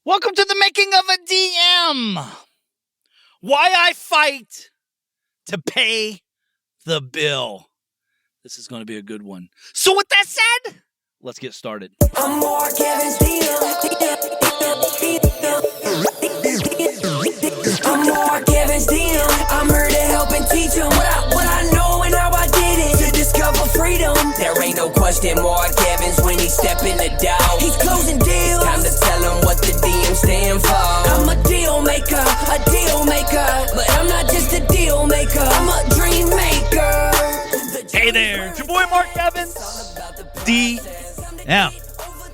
Welcome to the making of a DM. Why I fight to pay the bill. This is going to be a good one. So with that said, let's get started. I'm Mark Evans, I'm Mark Evans, I'm here to help and teach them what I know and how I did it to discover freedom. There ain't no question Mark Evans when he step in the door. He's closing deals. It's time to tell him what the DM stand for. I'm a deal maker, but I'm not just a deal maker. I'm a dream maker. Hey there, it's your boy Mark Evans, DM.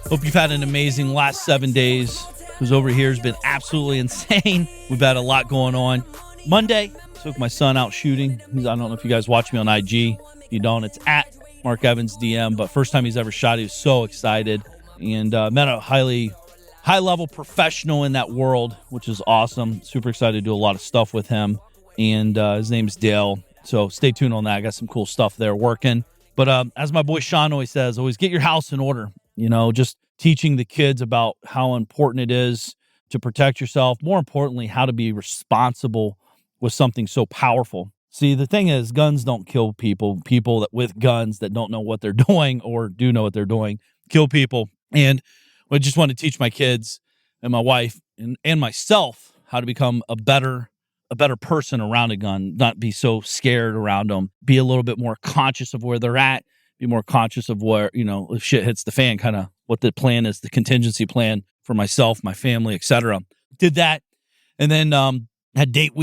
Hope you've had an amazing last 7 days. Because over here has been absolutely insane. We've had a lot going on. Monday, took my son out shooting. I don't know if you guys watch me on IG. If you don't, it's at Mark Evans DM. But first time he's ever shot, he was so excited. And met a high-level professional in that world, which is awesome. Super excited to do a lot of stuff with him. And his name's Dale. So stay tuned on that. I got some cool stuff there working. But as my boy Sean always says, always get your house in order. You know, just teaching the kids about how important it is to protect yourself. More importantly, how to be responsible with something so powerful. See, the thing is, guns don't kill people. People that with guns that don't know what they're doing or do know what they're doing kill people. And I just want to teach my kids and my wife and myself how to become a better person around a gun, not be so scared around them, be a little bit more conscious of where they're at, be more conscious of where, you know, if shit hits the fan, kind of what the plan is, the contingency plan for myself, my family, etc. Did that. And then had date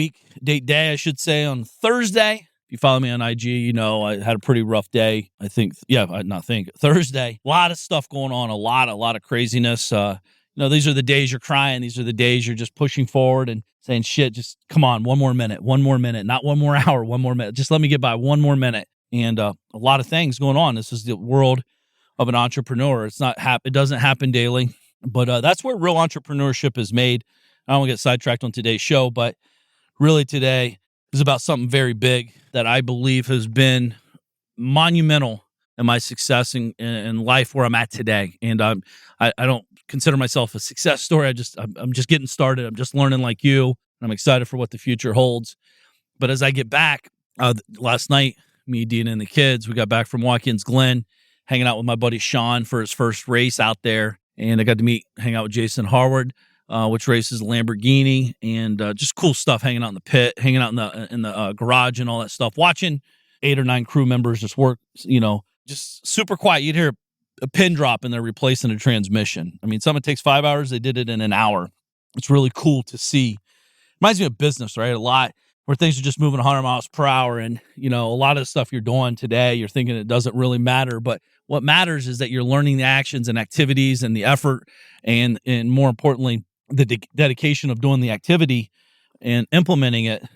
day, I should say, on Thursday. If you follow me on IG, you know, I had a pretty rough day. Thursday. A lot of stuff going on, a lot of craziness. You know, these are the days you're crying. These are the days you're just pushing forward and saying, shit, just come on, one more minute, not 1 more hour, 1 more minute. Just let me get by 1 more minute. And a lot of things going on. This is the world of an entrepreneur. It doesn't happen daily, but that's where real entrepreneurship is made. I don't want to get sidetracked on today's show, but really today is about something very big that I believe has been monumental in my success in life where I'm at today. And I don't consider myself a success story. I'm just getting started. I'm just learning like you. And I'm excited for what the future holds. But as I get back, last night, me, Dean, and the kids, we got back from Watkins Glen, hanging out with my buddy Sean for his first race out there. And I got to hang out with Jason Harwood, which races a Lamborghini, and just cool stuff, hanging out in the pit, hanging out in the garage and all that stuff, watching 8 or 9 crew members just work, you know, just super quiet. You'd hear a pin drop and they're replacing a transmission. I mean, something takes 5 hours. They did it in an hour. It's really cool to see. Reminds me of business, right? A lot where things are just moving 100 miles per hour. And, you know, a lot of the stuff you're doing today, you're thinking it doesn't really matter. But what matters is that you're learning the actions and activities and the effort and more importantly, the dedication of doing the activity and implementing it.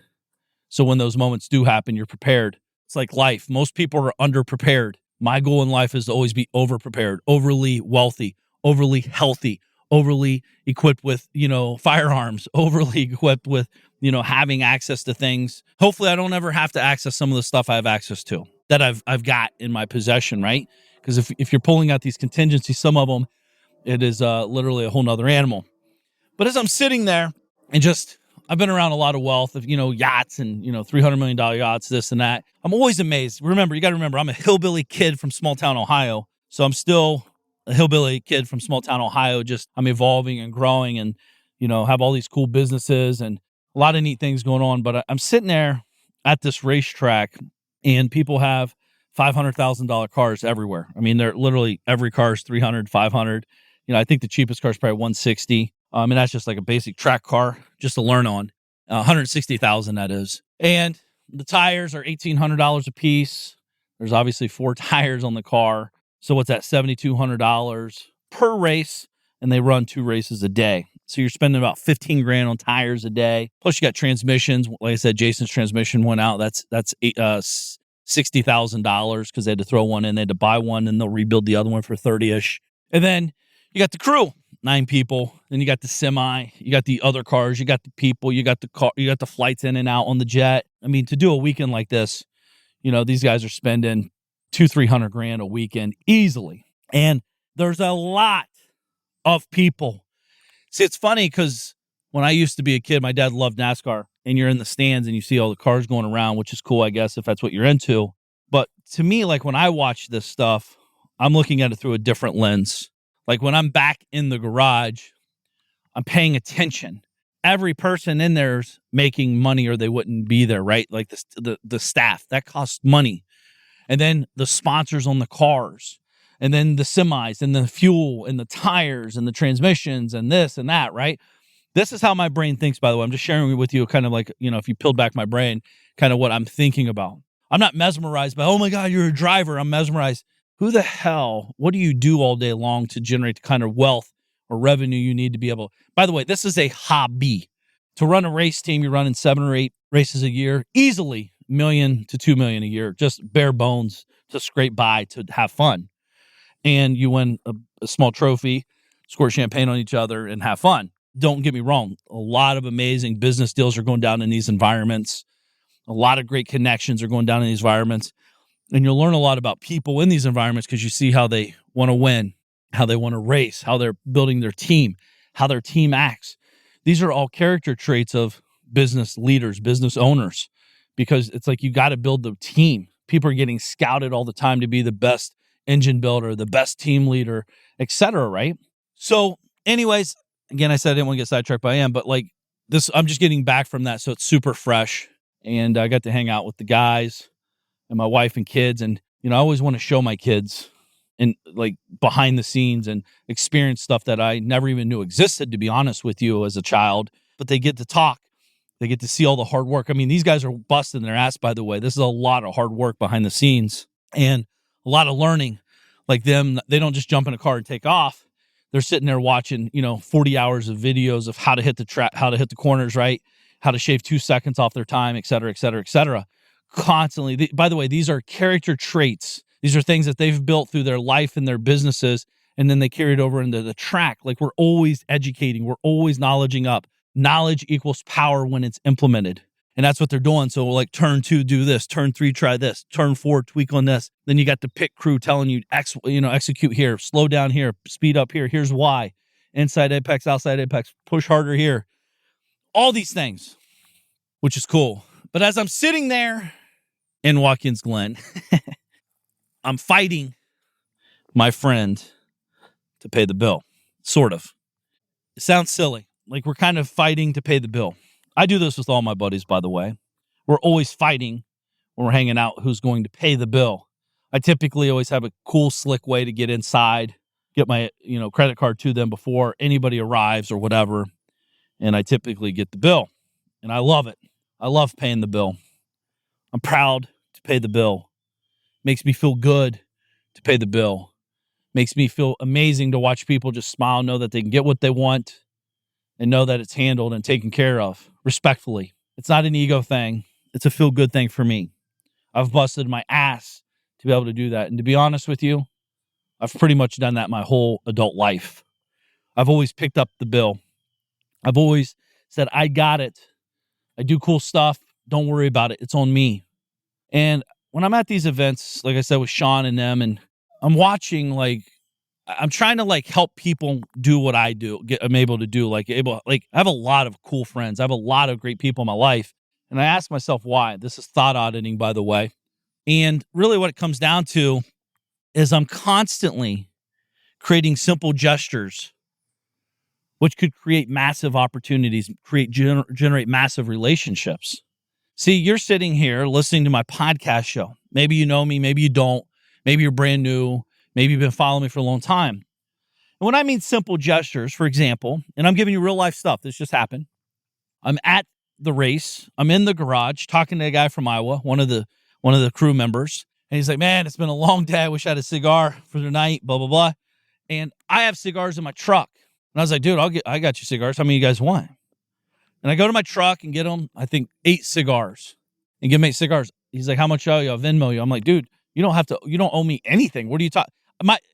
So when those moments do happen, you're prepared. It's like life. Most people are underprepared. My goal in life is to always be overprepared, overly wealthy, overly healthy, overly equipped with, you know, firearms, overly equipped with, you know, having access to things. Hopefully I don't ever have to access some of the stuff I have access to that I've got in my possession, right? Because if you're pulling out these contingencies, some of them, it is literally a whole nother animal. But as I'm sitting there and I've been around a lot of wealth of, you know, yachts and, you know, $300 million yachts, this and that. I'm always amazed. You got to remember, I'm a hillbilly kid from small town Ohio. So I'm still a hillbilly kid from small town Ohio. Just I'm evolving and growing and, you know, have all these cool businesses and a lot of neat things going on. But I'm sitting there at this racetrack and people have $500,000 cars everywhere. I mean, they're literally every car is 300, 500. You know, I think the cheapest car is probably 160. And that's just like a basic track car just to learn on. 160,000 that is. And the tires are $1,800 a piece. There's obviously 4 tires on the car. So what's that? $7,200 per race. And they run 2 races a day. So you're spending about $15,000 on tires a day. Plus you got transmissions. Like I said, Jason's transmission went out. That's $60,000 because they had to throw one in. They had to buy one and they'll rebuild the other one for 30-ish. And then you got the crew. 9 people. Then you got the semi, you got the other cars, you got the people, you got the car, you got the flights in and out on the jet. I mean, to do a weekend like this, you know, these guys are spending $200,000-$300,000 a weekend easily. And there's a lot of people See, it's funny because when I used to be a kid, my dad loved NASCAR, and you're in the stands and you see all the cars going around, which is cool, I guess, if that's what you're into. But to me, like when I watch this stuff, I'm looking at it through a different lens. Like when I'm back in the garage, I'm paying attention. Every person in there's making money or they wouldn't be there, right? Like the staff, that costs money. And then the sponsors on the cars, and then the semis and the fuel and the tires and the transmissions and this and that, right? This is how my brain thinks, by the way. I'm just sharing with you kind of like, if you peeled back my brain, kind of what I'm thinking about. I'm not mesmerized by, oh my God, you're a driver. I'm mesmerized. Who the hell, what do you do all day long to generate the kind of wealth or revenue you need to be able? By the way, this is a hobby. To run a race team, you're running 7 or 8 races a year, easily $1 million to $2 million a year, just bare bones to scrape by to have fun. And you win a small trophy, squirt champagne on each other, and have fun. Don't get me wrong. A lot of amazing business deals are going down in these environments. A lot of great connections are going down in these environments. And you'll learn a lot about people in these environments because you see how they want to win, how they want to race, how they're building their team, how their team acts. These are all character traits of business leaders, business owners, because it's like you got to build the team. People are getting scouted all the time to be the best engine builder, the best team leader, etc. Right? So anyways, again, I said I didn't want to get sidetracked by AM, but like this, I'm just getting back from that. So it's super fresh. And I got to hang out with the guys and my wife and kids. And, I always want to show my kids and like behind the scenes and experience stuff that I never even knew existed, to be honest with you, as a child. But they get to talk. They get to see all the hard work. I mean, these guys are busting their ass, by the way. This is a lot of hard work behind the scenes and a lot of learning. Like them, they don't just jump in a car and take off. They're sitting there watching, 40 hours of videos of how to hit the track, how to hit the corners, right? How to shave 2 seconds off their time, et cetera, et cetera, et cetera. Constantly. By the way, these are character traits. These are things that they've built through their life and their businesses, and then they carry it over into the track. Like we're always educating. We're always knowledging up. Knowledge equals power when it's implemented. And that's what they're doing. So like turn 2, do this. Turn 3, try this. Turn 4, tweak on this. Then you got the pit crew telling you, execute here, slow down here, speed up here. Here's why. Inside apex, outside apex, push harder here. All these things, which is cool. But as I'm sitting there in Watkins Glen, I'm fighting my friend to pay the bill. Sort of. It sounds silly. Like we're kind of fighting to pay the bill. I do this with all my buddies, by the way. We're always fighting when we're hanging out who's going to pay the bill. I typically always have a cool, slick way to get inside, get my credit card to them before anybody arrives or whatever. And I typically get the bill. And I love it. I love paying the bill. I'm proud to pay the bill. Makes me feel good to pay the bill. Makes me feel amazing to watch people just smile, know that they can get what they want, and know that it's handled and taken care of respectfully. It's not an ego thing. It's a feel-good thing for me. I've busted my ass to be able to do that. And to be honest with you, I've pretty much done that my whole adult life. I've always picked up the bill. I've always said, I got it. I do cool stuff. Don't worry about it. It's on me. And when I'm at these events, like I said, with Sean and them, and I'm watching, I'm trying to help people do what I do. I'm able to do I have a lot of cool friends. I have a lot of great people in my life. And I ask myself why. This is thought auditing, by the way. And really what it comes down to is I'm constantly creating simple gestures which could create massive opportunities, generate massive relationships. See, you're sitting here listening to my podcast show. Maybe you know me, maybe you don't. Maybe you're brand new. Maybe you've been following me for a long time. And when I mean simple gestures, for example, and I'm giving you real life stuff, this just happened. I'm at the race. I'm in the garage talking to a guy from Iowa, one of the crew members. And he's like, man, it's been a long day. I wish I had a cigar for the night, blah, blah, blah. And I have cigars in my truck. And I was like, dude, I got you cigars. How many you guys want? And I go to my truck and get them, I think, 8 cigars. And give me 8 cigars. He's like, how much owe you? I'll Venmo you. I'm like, dude, you don't owe me anything. What are you talking?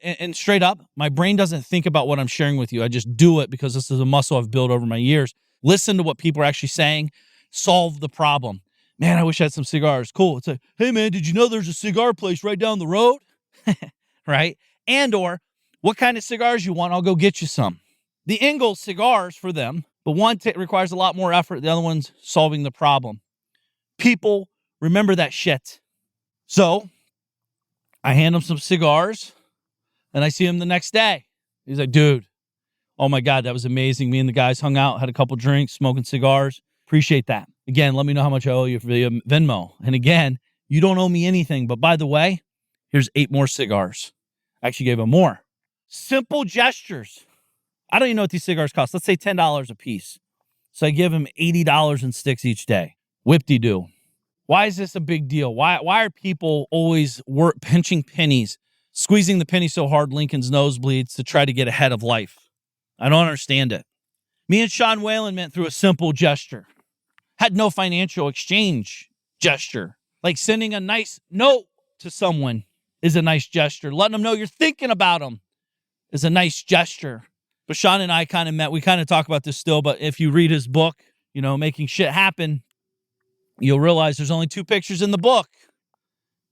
And straight up, my brain doesn't think about what I'm sharing with you. I just do it because this is a muscle I've built over my years. Listen to what people are actually saying. Solve the problem. Man, I wish I had some cigars. Cool. It's like, hey, man, did you know there's a cigar place right down the road? Right? And or, what kind of cigars you want? I'll go get you some. The Ingalls cigars for them, but one requires a lot more effort. The other one's solving the problem. People remember that shit. So I hand him some cigars and I see him the next day. He's like, dude, oh my God, that was amazing. Me and the guys hung out, had a couple drinks, smoking cigars. Appreciate that. Again, let me know how much I owe you for the Venmo. And again, you don't owe me anything. But by the way, here's 8 more cigars. I actually gave him more. Simple gestures. I don't even know what these cigars cost. Let's say $10 a piece. So I give him $80 in sticks each day. Whip-de-doo. Why is this a big deal? Why are people always pinching pennies, squeezing the penny so hard Lincoln's nose bleeds to try to get ahead of life? I don't understand it. Me and Sean Whalen met through a simple gesture. Had no financial exchange gesture. Like sending a nice note to someone is a nice gesture. Letting them know you're thinking about them is a nice gesture. But Sean and I kind of met. We kind of talk about this still, but if you read his book, Making Shit Happen, you'll realize there's only 2 pictures in the book.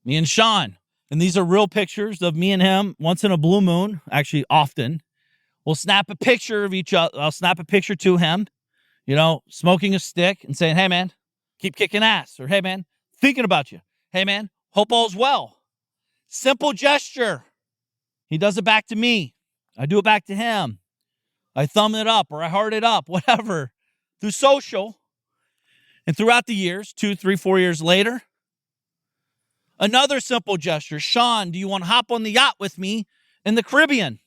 Me and Sean. And these are real pictures of me and him once in a blue moon, actually often. We'll snap a picture of each other. I'll snap a picture to him, smoking a stick and saying, hey, man, keep kicking ass. Or, hey, man, thinking about you. Hey, man, hope all's well. Simple gesture. He does it back to me. I do it back to him. I thumb it up or I heart it up, whatever, through social. And throughout the years, 2, 3, 4 years later, another simple gesture. Sean, do you want to hop on the yacht with me in the Caribbean?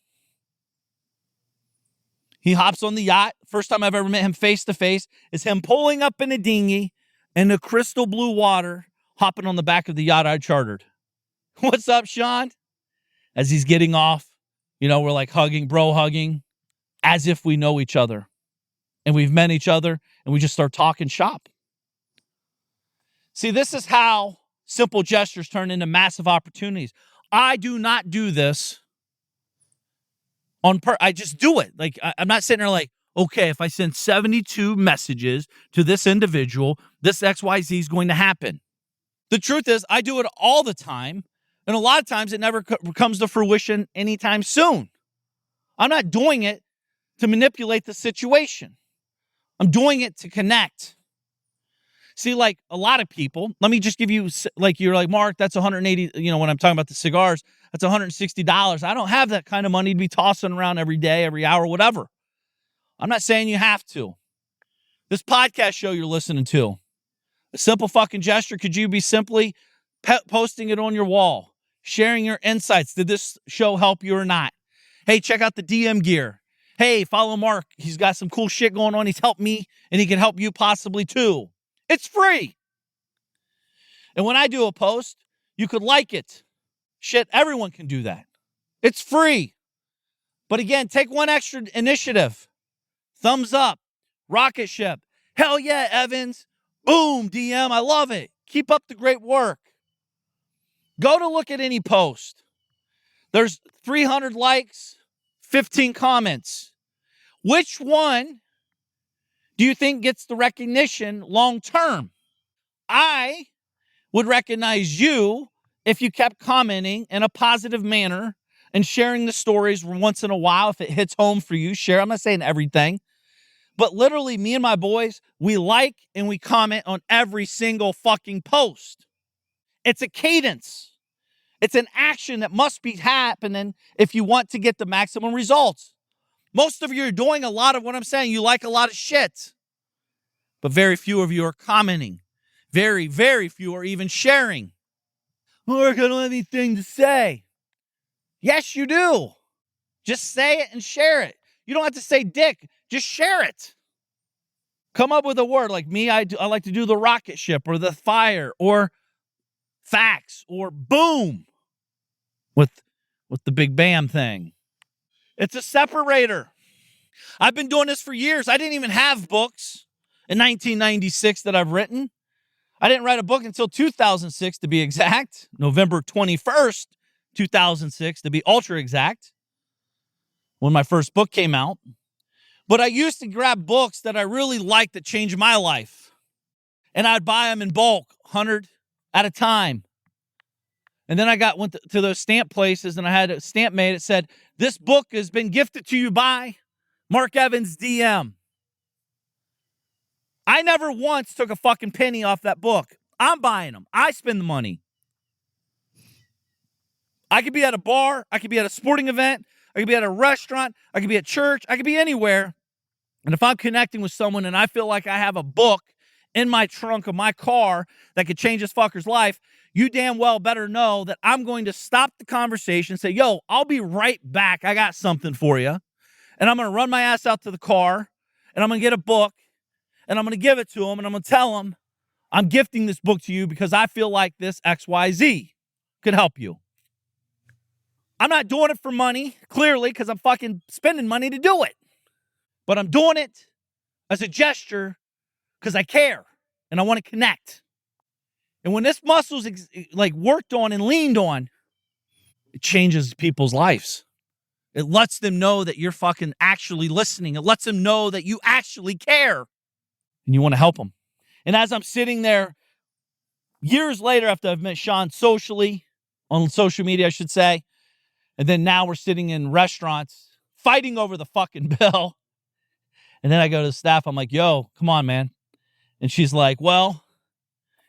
He hops on the yacht. First time I've ever met him face to face is him pulling up in a dinghy in the crystal blue water, hopping on the back of the yacht I chartered. What's up, Sean? As he's getting off, we're like hugging, bro hugging, as if we know each other. And we've met each other and we just start talking shop. See, this is how simple gestures turn into massive opportunities. I do not do this I just do it. Like, I'm not sitting there like, okay, if I send 72 messages to this individual, this XYZ is going to happen. The truth is, I do it all the time. And a lot of times it never comes to fruition anytime soon. I'm not doing it to manipulate the situation. I'm doing it to connect. See, like a lot of people, let me just give you, like, you're like, Mark, that's 180, when I'm talking about the cigars, that's $160. I don't have that kind of money to be tossing around every day, every hour, whatever. I'm not saying you have to. This podcast show you're listening to, a simple fucking gesture, could you be simply posting it on your wall, sharing your insights? Did this show help you or not? Hey, check out the DM gear. Hey, follow Mark. He's got some cool shit going on. He's helped me and he can help you possibly too. It's free. And when I do a post, you could like it. Shit, everyone can do that. It's free. But again, take one extra initiative. Thumbs up. Rocket ship. Hell yeah, Evans. Boom, DM. I love it. Keep up the great work. Go to look at any post. There's 300 likes, 15 comments. Which one do you think gets the recognition long term? I would recognize you if you kept commenting in a positive manner and sharing the stories once in a while. If it hits home for you, share. I'm not saying everything, but literally me and my boys, we like and we comment on every single fucking post. It's a cadence. It's an action that must be happening if you want to get the maximum results. Most of you are doing a lot of what I'm saying. You like a lot of shit. But very few of you are commenting. Very, very few are even sharing. Mark, I don't have anything to say. Yes, you do. Just say it and share it. You don't have to say dick. Just share it. Come up with a word. Like me, I like to do the rocket ship or the fire or facts or boom with the big bam thing. It's a separator. I've been doing this for years. I didn't even have books in 1996 that I've written. I didn't write a book until 2006 to be exact. November 21st, 2006 to be ultra exact, when my first book came out. But I used to grab books that I really liked that changed my life. And I'd buy them in bulk, 100 at a time. And then I went to those stamp places and I had a stamp made. It said, this book has been gifted to you by Mark Evans DM. I never once took a fucking penny off that book. I'm buying them. I spend the money. I could be at a bar. I could be at a sporting event. I could be at a restaurant. I could be at church. I could be anywhere. And if I'm connecting with someone and I feel like I have a book in my trunk of my car that could change this fucker's life, you damn well better know that I'm going to stop the conversation and say, yo, I'll be right back. I got something for you. And I'm going to run my ass out to the car and I'm going to get a book and I'm going to give it to him and I'm going to tell him I'm gifting this book to you because I feel like this XYZ could help you. I'm not doing it for money, clearly, because I'm fucking spending money to do it. But I'm doing it as a gesture because I care and I want to connect. And when this muscle's like worked on and leaned on, it changes people's lives. It lets them know that you're fucking actually listening. It lets them know that you actually care and you want to help them. And as I'm sitting there years later after I've met Sean socially, on social media, I should say, and then now we're sitting in restaurants fighting over the fucking bill. And then I go to the staff. I'm like, yo, come on, man. And she's like, well,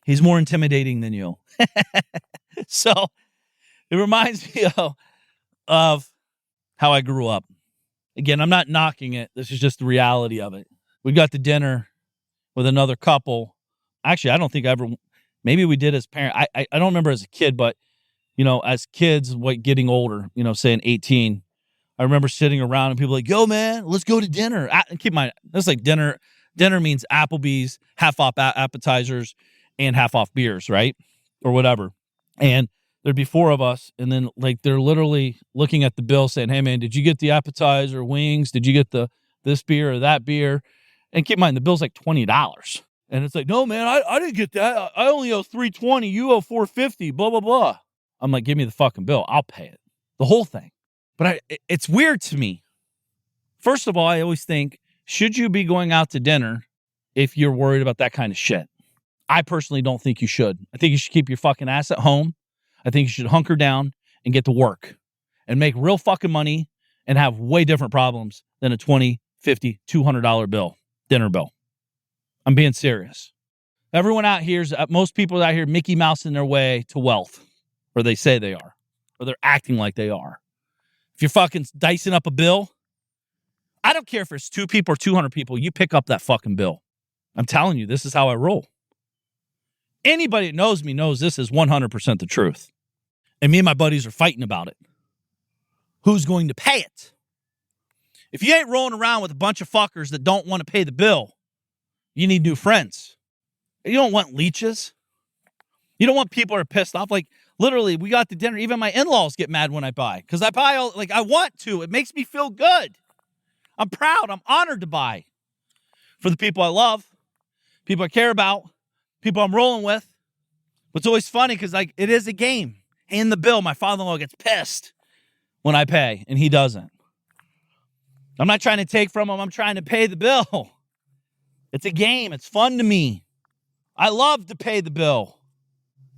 he's more intimidating than you. So it reminds me of how I grew up. Again, I'm not knocking it. This is just the reality of it. We got to dinner with another couple. Actually, I don't think I ever, maybe we did as parents. I don't remember as a kid, but, you know, as kids, getting older, you know, saying 18, I remember sitting around and people like, yo, man, let's go to dinner. And keep in mind, that's like dinner. Dinner means Applebee's, half off appetizers and half off beers, right? Or whatever. And there'd be four of us. And then like they're literally looking at the bill saying, hey, man, did you get the appetizer, wings? Did you get this beer or that beer? And keep in mind, the bill's like $20. And it's like, no, man, I didn't get that. I only owe $320. You owe $450, blah, blah, blah. I'm like, give me the fucking bill. I'll pay it. The whole thing. But it's weird to me. First of all, I always think, should you be going out to dinner if you're worried about that kind of shit? I personally don't think you should. I think you should keep your fucking ass at home. I think you should hunker down and get to work and make real fucking money and have way different problems than a $20, $50, $200 bill, dinner bill. I'm being serious. Everyone out here, most people out here, Mickey Mouse in their way to wealth, or they say they are, or they're acting like they are. If you're fucking dicing up a bill, I don't care if it's 2 people or 200 people, you pick up that fucking bill. I'm telling you, this is how I roll. Anybody that knows me knows this is 100% the truth. And me and my buddies are fighting about it. Who's going to pay it? If you ain't rolling around with a bunch of fuckers that don't want to pay the bill, you need new friends. You don't want leeches. You don't want people who are pissed off. Like, literally, we got to dinner. Even my in-laws get mad when I buy. Because I buy, I want to. It makes me feel good. I'm proud. I'm honored to buy. For the people I love. People I care about. People I'm rolling with. But it's always funny because, it is a game. Hand the bill. My father-in-law gets pissed when I pay. And he doesn't. I'm not trying to take from him. I'm trying to pay the bill. It's a game. It's fun to me. I love to pay the bill.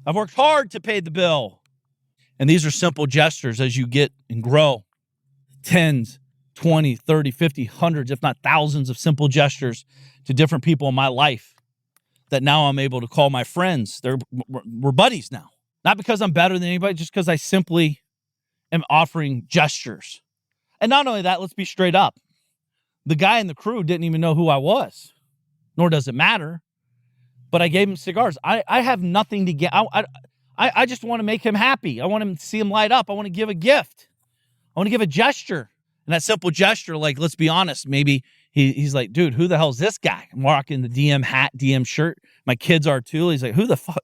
I've worked hard to pay the bill. And these are simple gestures as you get and grow. 10s, 20, 30, 50, hundreds, if not thousands of simple gestures to different people in my life that now I'm able to call my friends. We're buddies now. Not because I'm better than anybody, just because I simply am offering gestures. And not only that, let's be straight up. The guy in the crew didn't even know who I was, nor does it matter. But I gave him cigars. I have nothing to get. I just want to make him happy. I want him to see him light up. I want to give a gift. I want to give a gesture. And that simple gesture, let's be honest, maybe he's like, dude, who the hell is this guy? I'm rocking the DM hat, DM shirt. My kids are too. He's like, who the fuck?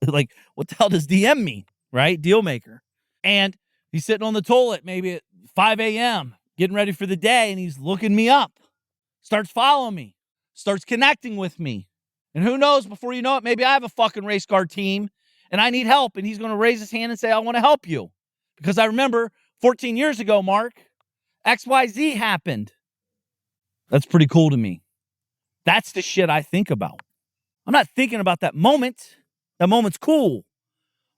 What the hell does DM mean? Right? Deal maker. And he's sitting on the toilet maybe at 5 a.m., getting ready for the day, and he's looking me up. Starts following me. Starts connecting with me. And who knows, before you know it, maybe I have a fucking race car team and I need help. And he's going to raise his hand and say, I want to help you. Because I remember 14 years ago, Mark, XYZ happened. That's pretty cool to me. That's the shit I think about. I'm not thinking about that moment. That moment's cool.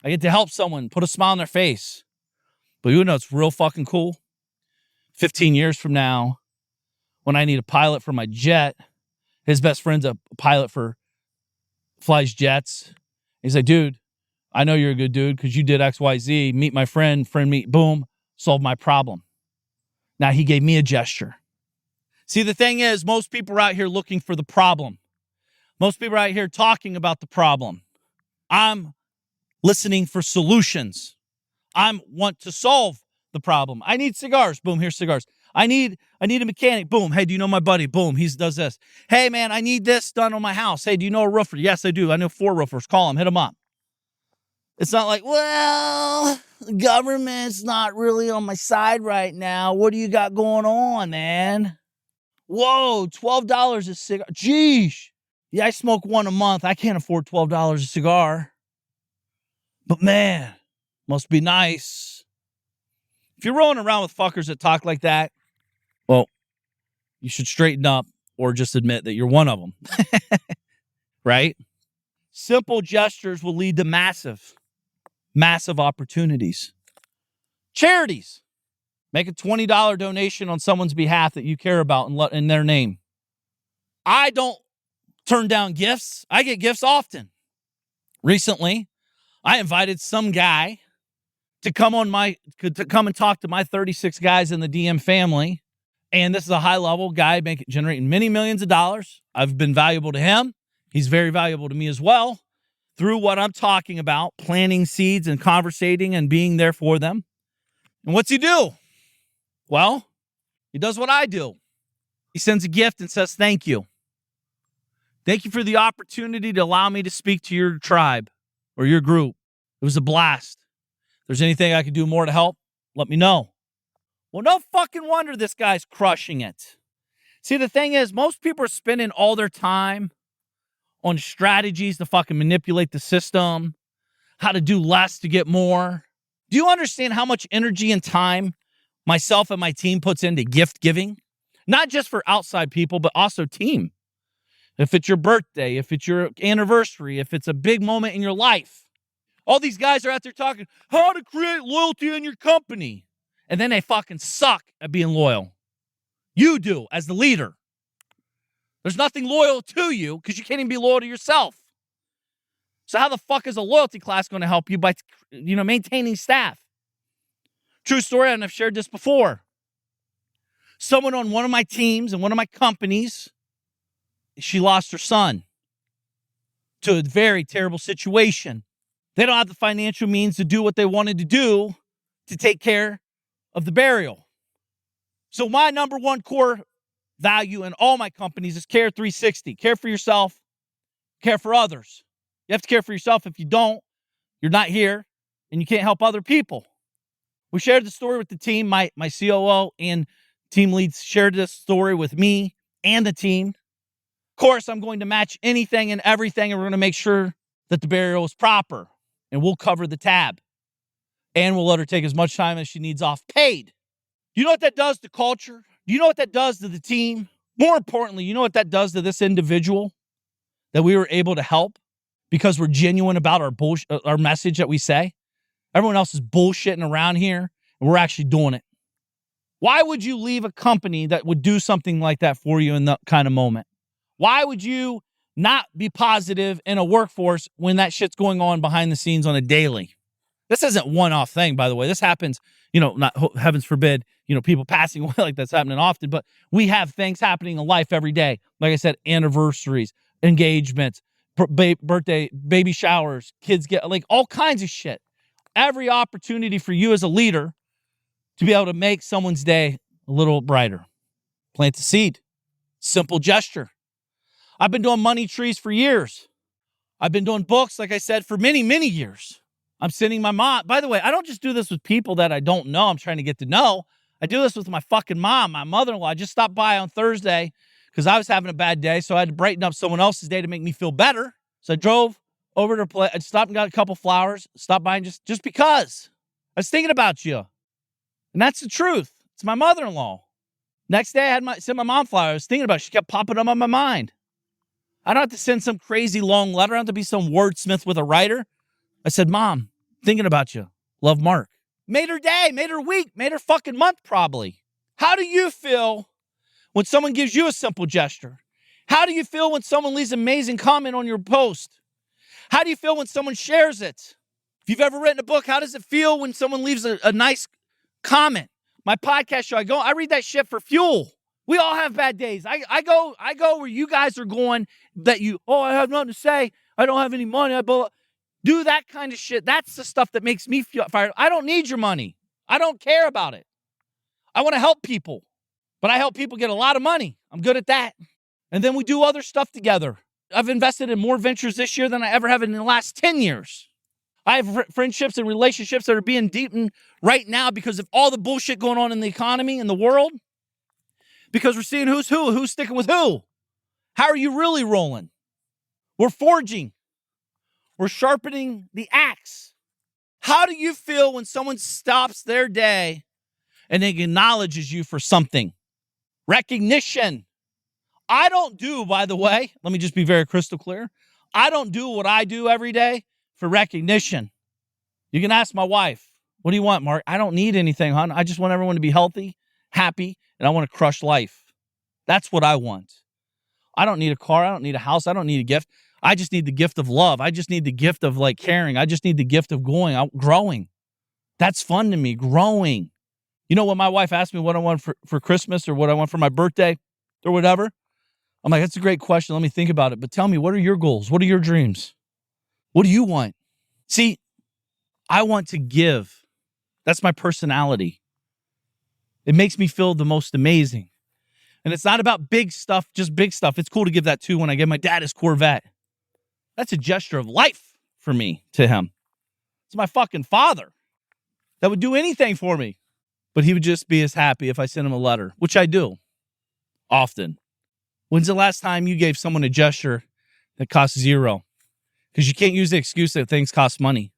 I get to help someone, put a smile on their face. But you know it's real fucking cool? 15 years from now, when I need a pilot for my jet. His best friend's a pilot flies jets. He's like, dude, I know you're a good dude because you did XYZ. Meet my friend meet, boom, solve my problem. Now he gave me a gesture. See, the thing is, most people are out here looking for the problem. Most people are out here talking about the problem. I'm listening for solutions. I want to solve the problem. I need cigars. Boom, here's cigars. I need a mechanic. Boom. Hey, do you know my buddy? Boom, he does this. Hey, man, I need this done on my house. Hey, do you know a roofer? Yes, I do. I know 4 roofers. Call him. Hit him up. It's not like, well, the government's not really on my side right now. What do you got going on, man? Whoa, $12 a cigar. Geesh. Yeah, I smoke one a month. I can't afford $12 a cigar. But man, must be nice. If you're rolling around with fuckers that talk like that, well, you should straighten up or just admit that you're one of them. Right? Simple gestures will lead to massive opportunities. Charities. Make a $20 donation on someone's behalf that you care about in their name. I don't turn down gifts. I get gifts often. Recently, I invited some guy to come and talk to my 36 guys in the DM family. And this is a high-level guy generating many millions of dollars. I've been valuable to him. He's very valuable to me as well through what I'm talking about, planting seeds and conversating and being there for them. And what's he do? Well, he does what I do. He sends a gift and says, thank you. Thank you for the opportunity to allow me to speak to your tribe or your group. It was a blast. If there's anything I can do more to help, let me know. Well, no fucking wonder this guy's crushing it. See, the thing is, most people are spending all their time on strategies to fucking manipulate the system, how to do less to get more. Do you understand how much energy and time myself and my team puts into gift giving? Not just for outside people, but also team. If it's your birthday, if it's your anniversary, if it's a big moment in your life. All these guys are out there talking how to create loyalty in your company. And then they fucking suck at being loyal. You do, as the leader. There's nothing loyal to you because you can't even be loyal to yourself. So how the fuck is a loyalty class going to help you by, maintaining staff? True story, and I've shared this before. Someone on one of my teams and one of my companies, she lost her son to a very terrible situation. They don't have the financial means to do what they wanted to do to take care of the burial. So my number one core value in all my companies is Care 360. Care for yourself, care for others. You have to care for yourself. If you don't, you're not here and you can't help other people. We shared the story with the team. My COO and team leads shared this story with me and the team. Of course, I'm going to match anything and everything, and we're going to make sure that the burial is proper, and we'll cover the tab. And we'll let her take as much time as she needs off paid. Do you know what that does to culture? Do you know what that does to the team? More importantly, you know what that does to this individual that we were able to help because we're genuine about our message that we say? Everyone else is bullshitting around here, and we're actually doing it. Why would you leave a company that would do something like that for you in that kind of moment? Why would you not be positive in a workforce when that shit's going on behind the scenes on a daily? This isn't one-off thing, by the way. This happens, not heavens forbid, people passing away like that's happening often, but we have things happening in life every day. Like I said, anniversaries, engagements, birthday, baby showers, kids get all kinds of shit. Every opportunity for you as a leader to be able to make someone's day a little brighter. Plant a seed. Simple gesture. I've been doing money trees for years. I've been doing books, like I said, for many, many years. I'm sending my mom. By the way, I don't just do this with people that I don't know. I'm trying to get to know. I do this with my fucking mom, my mother-in-law. I just stopped by on Thursday because I was having a bad day, so I had to brighten up someone else's day to make me feel better. So I drove over to her place. I stopped and got a couple flowers. Stopped by and just because. I was thinking about you. And that's the truth. It's my mother-in-law. Next day, I had sent my mom flowers. I was thinking about it. She kept popping up on my mind. I don't have to send some crazy long letter. I don't have to be some wordsmith with a writer. I said, Mom, thinking about you. Love, Mark. Made her day, made her week, made her fucking month probably. How do you feel when someone gives you a simple gesture? How do you feel when someone leaves an amazing comment on your post? How do you feel when someone shares it? If you've ever written a book, how does it feel when someone leaves a nice comment? My podcast show, I read that shit for fuel. We all have bad days. I go where you guys are going that I have nothing to say. I don't have any money. Do that kind of shit. That's the stuff that makes me feel fired. I don't need your money. I don't care about it. I want to help people, but I help people get a lot of money. I'm good at that. And then we do other stuff together. I've invested in more ventures this year than I ever have in the last 10 years. I have friendships and relationships that are being deepened right now because of all the bullshit going on in the economy and the world. Because we're seeing who's sticking with who. How are you really rolling? We're forging. We're sharpening the axe. How do you feel when someone stops their day and acknowledges you for something? Recognition. I don't do, by the way, let me just be very crystal clear. I don't do what I do every day for recognition. You can ask my wife, what do you want, Mark? I don't need anything, hon. I just want everyone to be healthy, happy, and I want to crush life. That's what I want. I don't need a car. I don't need a house. I don't need a gift. I just need the gift of love. I just need the gift of caring. I just need the gift of going out, growing. That's fun to me, growing. You know, when my wife asked me what I want for Christmas or what I want for my birthday or whatever, I'm like, that's a great question. Let me think about it. But tell me, what are your goals? What are your dreams? What do you want? See, I want to give. That's my personality. It makes me feel the most amazing. And it's not about big stuff, just big stuff. It's cool to give that too when I give my dad his Corvette. That's a gesture of life for me to him. It's my fucking father that would do anything for me. But he would just be as happy if I sent him a letter, which I do often. When's the last time you gave someone a gesture that costs $0? Because you can't use the excuse that things cost money.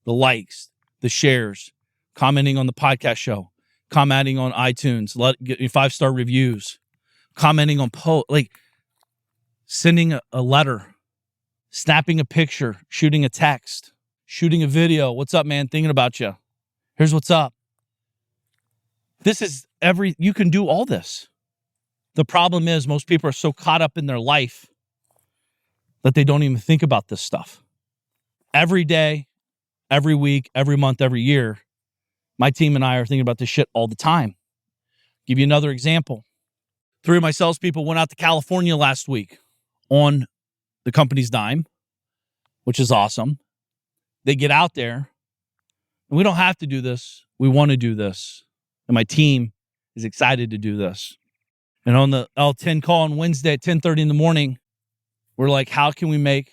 The likes, the shares, commenting on the podcast show, commenting on iTunes, get 5-star reviews, commenting on sending a letter, snapping a picture, shooting a text, shooting a video. What's up, man? Thinking about you. Here's what's up. You can do all this. The problem is most people are so caught up in their life that they don't even think about this stuff. Every day, every week, every month, every year, my team and I are thinking about this shit all the time. Give you another example. 3 of my salespeople went out to California last week on the company's dime, which is awesome. They get out there, and we don't have to do this. We want to do this. And my team is excited to do this. And on the L10 call on Wednesday at 10:30 in the morning, we're like, how can we make...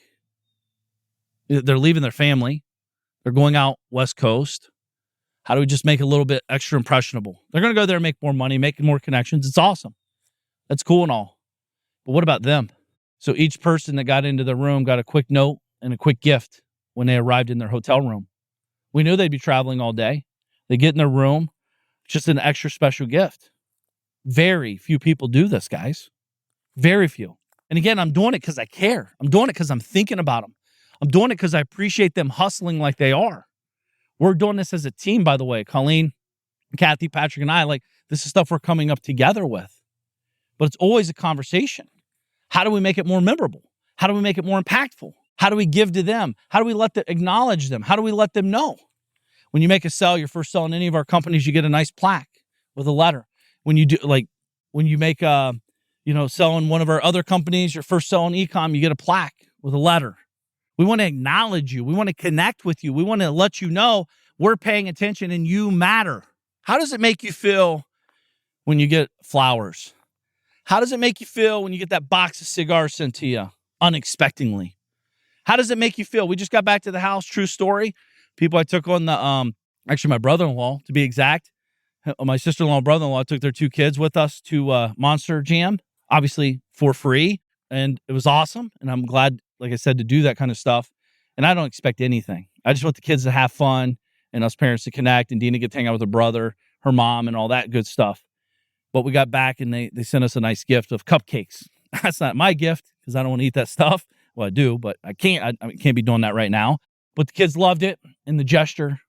They're leaving their family. They're going out West Coast. How do we just make it a little bit extra impressionable? They're going to go there and make more money, make more connections. It's awesome. That's cool and all. But what about them? So each person that got into the room got a quick note and a quick gift when they arrived in their hotel room. We knew they'd be traveling all day. They get in their room, just an extra special gift. Very few people do this, guys. Very few. And again, I'm doing it because I care. I'm doing it because I'm thinking about them. I'm doing it because I appreciate them hustling like they are. We're doing this as a team, by the way. Colleen, Kathy, Patrick, and I, this is stuff we're coming up together with. But it's always a conversation. How do we make it more memorable? How do we make it more impactful? How do we give to them? How do we acknowledge them? How do we let them know? When you make a sell, your first sell in any of our companies, you get a nice plaque with a letter. When you do, when you make sell in one of our other companies, your first sell in e-com, you get a plaque with a letter. We want to acknowledge you. We want to connect with you. We want to let you know we're paying attention and you matter. How does it make you feel when you get flowers? How does it make you feel when you get that box of cigars sent to you unexpectedly? How does it make you feel? We just got back to the house. True story. People I took on actually my brother-in-law, to be exact. My sister-in-law and brother-in-law took their 2 kids with us to Monster Jam, obviously for free. And it was awesome. And I'm glad, like I said, to do that kind of stuff. And I don't expect anything. I just want the kids to have fun and us parents to connect and Dina get to hang out with her brother, her mom, and all that good stuff. But we got back and they sent us a nice gift of cupcakes. That's not my gift because I don't want to eat that stuff. Well, I do, but I can't. I can't be doing that right now. But the kids loved it, and the gesture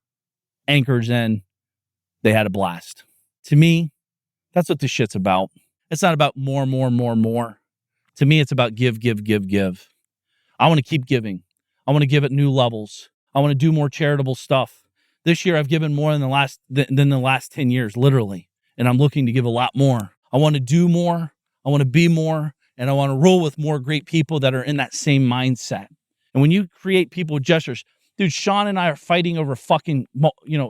anchors in. They had a blast. To me, that's what this shit's about. It's not about more. To me, it's about give. I want to keep giving. I want to give at new levels. I want to do more charitable stuff. This year, I've given more than the last 10 years, literally. And I'm looking to give a lot more. I want to do more. I want to be more. And I want to roll with more great people that are in that same mindset. And when you create people with gestures, dude, Sean and I are fighting over fucking,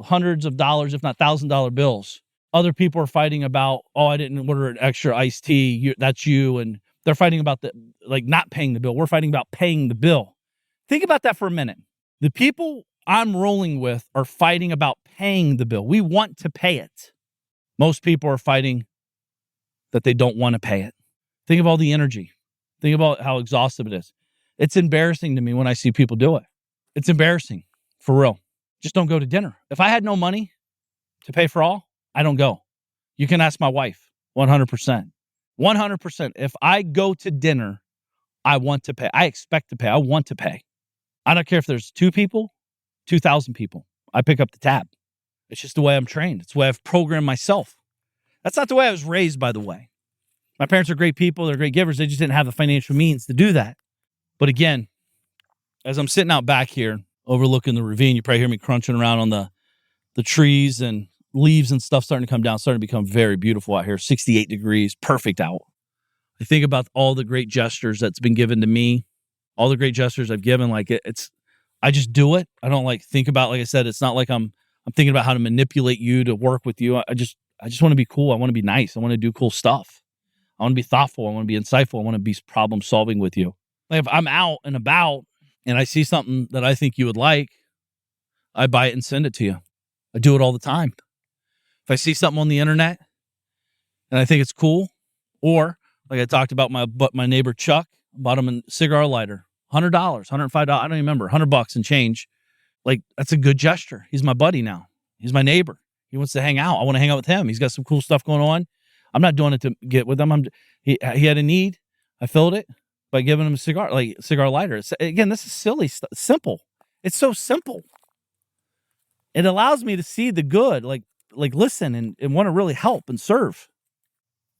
hundreds of dollars, if not $1,000 bills. Other people are fighting about, I didn't order an extra iced tea. That's you. And they're fighting about not paying the bill. We're fighting about paying the bill. Think about that for a minute. The people I'm rolling with are fighting about paying the bill. We want to pay it. Most people are fighting that they don't want to pay it. Think of all the energy. Think about how exhaustive it is. It's embarrassing to me when I see people do it. It's embarrassing, for real. Just don't go to dinner. If I had no money to pay for all, I don't go. You can ask my wife, 100%. 100%. If I go to dinner, I want to pay. I expect to pay. I want to pay. I don't care if there's 2 people, 2,000 people. I pick up the tab. It's just the way I'm trained. It's the way I've programmed myself. That's not the way I was raised, by the way. My parents are great people. They're great givers. They just didn't have the financial means to do that. But again, as I'm sitting out back here overlooking the ravine, you probably hear me crunching around on the trees and leaves and stuff starting to come down, starting to become very beautiful out here. 68 degrees, perfect out. I think about all the great gestures that's been given to me, all the great gestures I've given. I just do it. I don't think about, like I said, it's not like I'm thinking about how to manipulate you to work with you. I just want to be cool. I want to be nice. I want to do cool stuff. I want to be thoughtful. I want to be insightful. I want to be problem solving with you. Like if I'm out and about and I see something that I think you would like, I buy it and send it to you. I do it all the time. If I see something on the internet and I think it's cool, or like I talked about my neighbor Chuck, bought him a cigar lighter, $100, $105, I don't even remember, $100 and change. Like, that's a good gesture. He's my buddy now. He's my neighbor. He wants to hang out. I want to hang out with him. He's got some cool stuff going on. I'm not doing it to get with him. He had a need. I filled it by giving him a cigar lighter. Again, this is silly stuff. Simple. It's so simple. It allows me to see the good, like listen and want to really help and serve.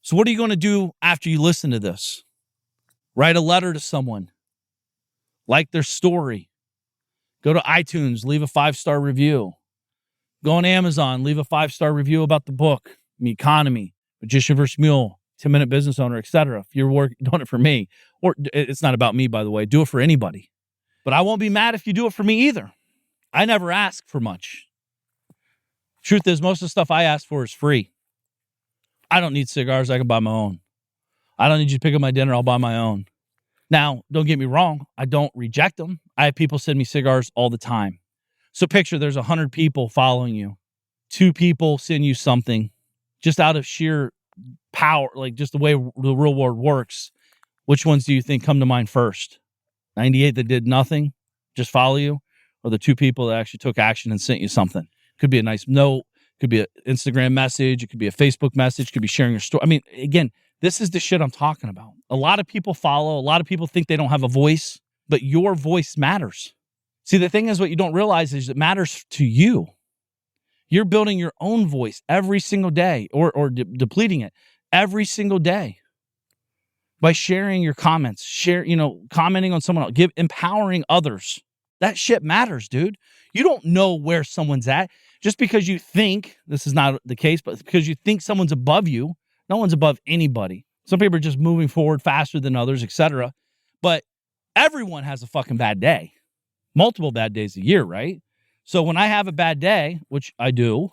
So what are you going to do after you listen to this? Write a letter to someone. Like their story. Go to iTunes, leave a 5-star review. Go on Amazon, leave a 5-star review about the book, The Economy, Magician vs. Mule, 10-Minute Business Owner, etc. If you're doing it for me, or it's not about me, by the way, do it for anybody. But I won't be mad if you do it for me either. I never ask for much. Truth is, most of the stuff I ask for is free. I don't need cigars. I can buy my own. I don't need you to pick up my dinner. I'll buy my own. Now, don't get me wrong. I don't reject them. I have people send me cigars all the time. So picture there's 100 people following you. 2 people send you something just out of sheer power, like just the way the real world works. Which ones do you think come to mind first? 98 that did nothing, just follow you, or the 2 people that actually took action and sent you something? Could be a nice note, could be an Instagram message, it could be a Facebook message, could be sharing your story. I mean, again, this is the shit I'm talking about. A lot of people follow, a lot of people think they don't have a voice, but your voice matters. See, the thing is, what you don't realize is it matters to you. You're building your own voice every single day, or depleting it every single day by sharing your comments, commenting on someone else, empowering others. That shit matters, dude. You don't know where someone's at. Just because you think, this is not the case, but because you think someone's above you, no one's above anybody. Some people are just moving forward faster than others, etc. But everyone has a fucking bad day. Multiple bad days a year, right? So when I have a bad day, which I do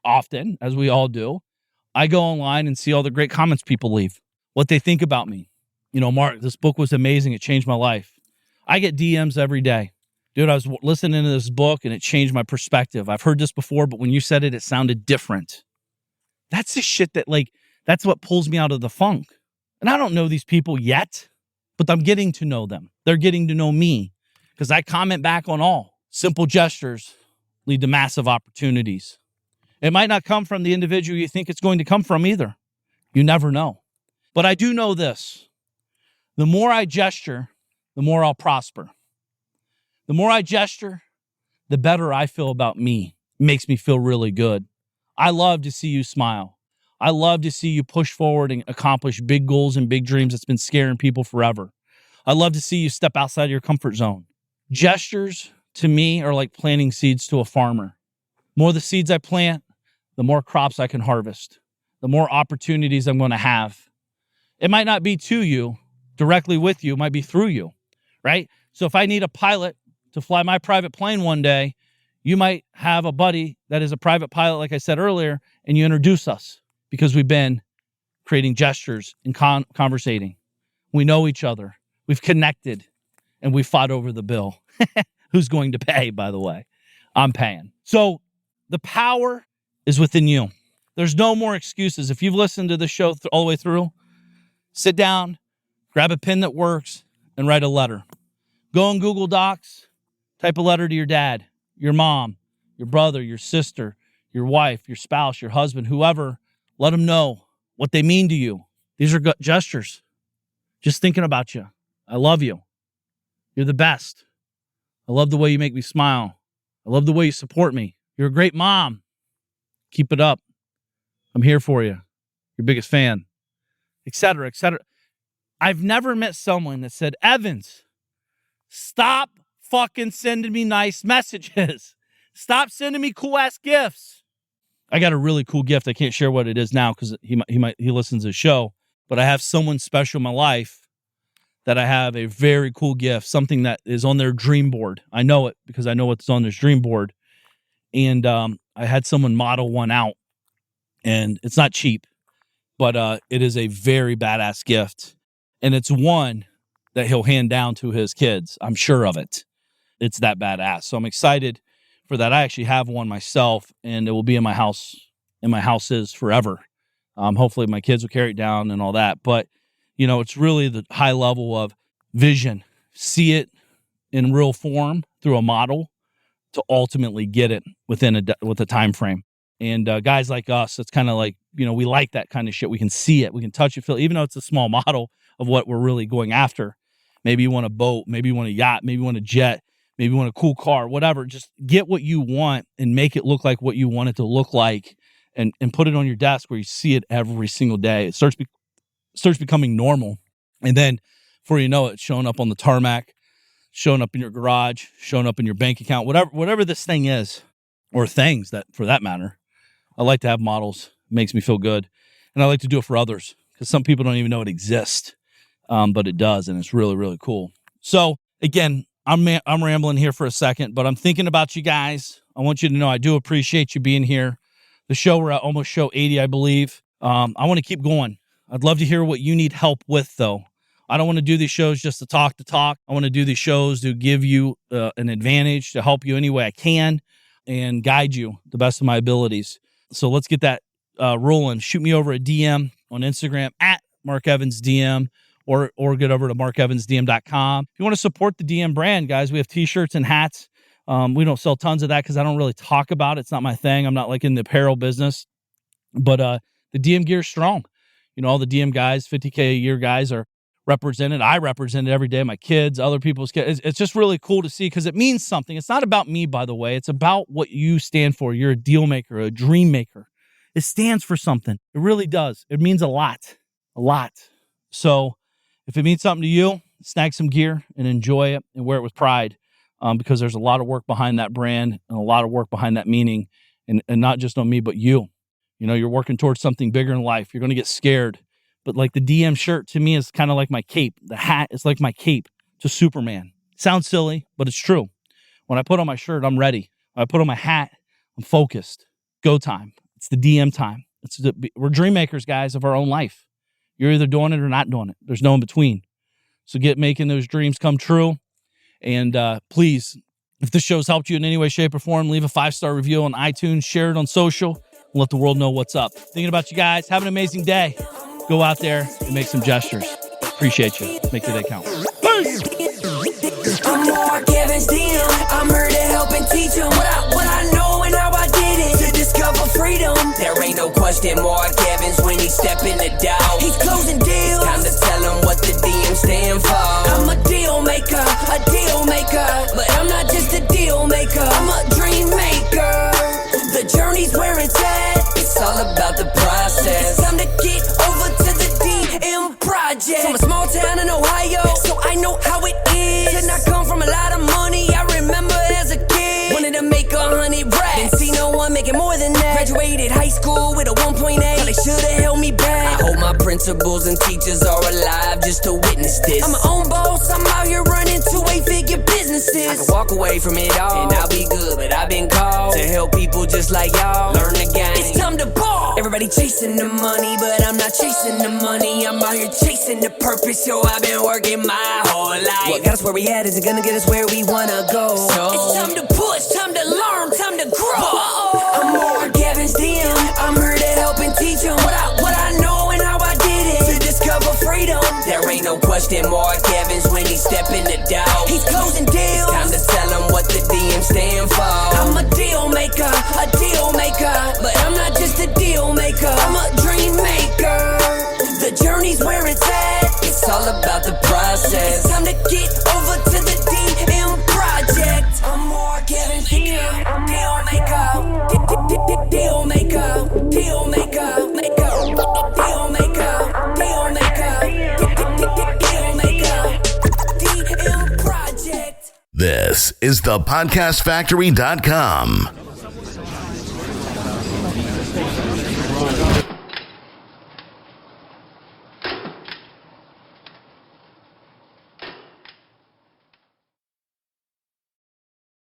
often, as we all do, I go online and see all the great comments people leave, what they think about me. Mark, this book was amazing. It changed my life. I get DMs every day. Dude, I was listening to this book and it changed my perspective. I've heard this before, but when you said it, it sounded different. That's the shit that, that's what pulls me out of the funk. And I don't know these people yet, but I'm getting to know them. They're getting to know me because I comment back on all. Simple gestures lead to massive opportunities. It might not come from the individual you think it's going to come from either. You never know. But I do know this. The more I gesture, the more I'll prosper. The more I gesture, the better I feel about me. It makes me feel really good. I love to see you smile. I love to see you push forward and accomplish big goals and big dreams that's been scaring people forever. I love to see you step outside of your comfort zone. Gestures, to me, are like planting seeds to a farmer. The more the seeds I plant, the more crops I can harvest, the more opportunities I'm going to have. It might not be to you, directly with you, it might be through you, right? So if I need a pilot to fly my private plane one day, you might have a buddy that is a private pilot, like I said earlier, and you introduce us because we've been creating gestures and conversating. We know each other. We've connected, and we fought over the bill. Who's going to pay, by the way? I'm paying. So the power is within you. There's no more excuses. If you've listened to the show all the way through, sit down, grab a pen that works, and write a letter. Go on Google Docs, type a letter to your dad, your mom, your brother, your sister, your wife, your spouse, your husband, whoever. Let them know what they mean to you. These are gestures. Just thinking about you. I love you. You're the best. I love the way you make me smile. I love the way you support me. You're a great mom. Keep it up. I'm here for you. Your biggest fan. Etc., etc. I've never met someone that said, Evans, stop fucking sending me nice messages. Stop sending me cool-ass gifts. I got a really cool gift. I can't share what it is now because he listens to the show. But I have someone special in my life that I have a very cool gift, something that is on their dream board. I know it because I know what's on their dream board. And I had someone model one out. And it's not cheap, but it is a very badass gift. And it's one that he'll hand down to his kids. I'm sure of it. It's that badass. So I'm excited for that. I actually have one myself, and it will be in my house, in my houses forever. Hopefully my kids will carry it down and all that. But, you know, it's really the high level of vision. See it in real form through a model to ultimately get it within with a time frame. And guys like us, it's kind of like, you know, we like that kind of shit. We can see it. We can touch it, feel it, even though it's a small model of what we're really going after. Maybe you want a boat. Maybe you want a yacht. Maybe you want a jet. Maybe you want a cool car, whatever. Just get what you want and make it look like what you want it to look like, and put it on your desk where you see it every single day. It starts becoming normal. And then before you know it, it's showing up on the tarmac, showing up in your garage, showing up in your bank account, whatever this thing is, or things that, for that matter. I like to have models. It makes me feel good. And I like to do it for others because some people don't even know it exists, but it does, and it's really, really cool. So, again, I'm rambling here for a second, but I'm thinking about you guys. I want you to know I do appreciate you being here. The show, we're at almost show 80, I believe. I want to keep going. I'd love to hear what you need help with, though. I don't want to do these shows just to talk. I want to do these shows to give you an advantage, to help you any way I can, and guide you the best of my abilities. So let's get that rolling. Shoot me over a DM on Instagram at MarkEvansDM, or get over to markevansdm.com. If you want to support the DM brand, guys, we have t-shirts and hats. We don't sell tons of that because I don't really talk about it. It's not my thing. I'm not like in the apparel business. But the DM gear is strong. You know, all the DM guys, 50K a year guys are represented. I represent it every day. My kids, other people's kids. It's just really cool to see because it means something. It's not about me, by the way. It's about what you stand for. You're a deal maker, a dream maker. It stands for something. It really does. It means a lot. A lot. So if it means something to you, snag some gear and enjoy it and wear it with pride, because there's a lot of work behind that brand and a lot of work behind that meaning, and not just on me, but you. You know, you're working towards something bigger in life. You're going to get scared. But like the DM shirt to me is kind of like my cape. The hat is like my cape to Superman. Sounds silly, but it's true. When I put on my shirt, I'm ready. When I put on my hat, I'm focused. Go time. It's the DM time. We're dream makers, guys, of our own life. You're either doing it or not doing it. There's no in between. So get making those dreams come true. And please, if this show's helped you in any way, shape, or form, leave a 5-star review on iTunes, share it on social, and let the world know what's up. Thinking about you guys. Have an amazing day. Go out there and make some gestures. Appreciate you. Make the day count. Peace. I'm Mark Evans DM. I'm here to help and teach them what I know and how I did it to discover freedom. There ain't no question Mark Evans when he step in the door. He's closing deals. Time to tell him what the DM stand for. I'm a deal maker, but I'm not just a deal maker. I'm a dream maker. The journey's where it's at. It's all about the process. And I come from a lot of money, I remember as a kid. Wanted to make 100 racks, didn't see no one making more than that. Graduated high school with a 1.8, they should've held me back. I hope my principals and teachers are alive just to witness this. I'm my own boss, I'm out here running 2-8-figure businesses. I can walk away from it all, and I'll be good, but I've been called to help people just like y'all learn the game. It's time to ball. Everybody chasing the money, but I'm not chasing the money. I'm out here chasing the purpose, yo, I've been working my whole life. What got us where we at isn't gonna get us where we wanna go. So it's time to push, time to learn, time to grow. I'm Mark Evans DM, I'm here to help and teach them what I know and how I did it to discover freedom. There ain't no question Mark Evans when he step in the door. He's closing deals, it's time to tell him what the DM stand for. I'm a deal maker, but I'm not just a deal maker, I'm a dream maker. The journey's where it's at, it's all about the process. It's time to get over to the DM project. I'm Mark Evans DM, deal maker, deal maker, deal maker, DM project. This is thepodcastfactory.com.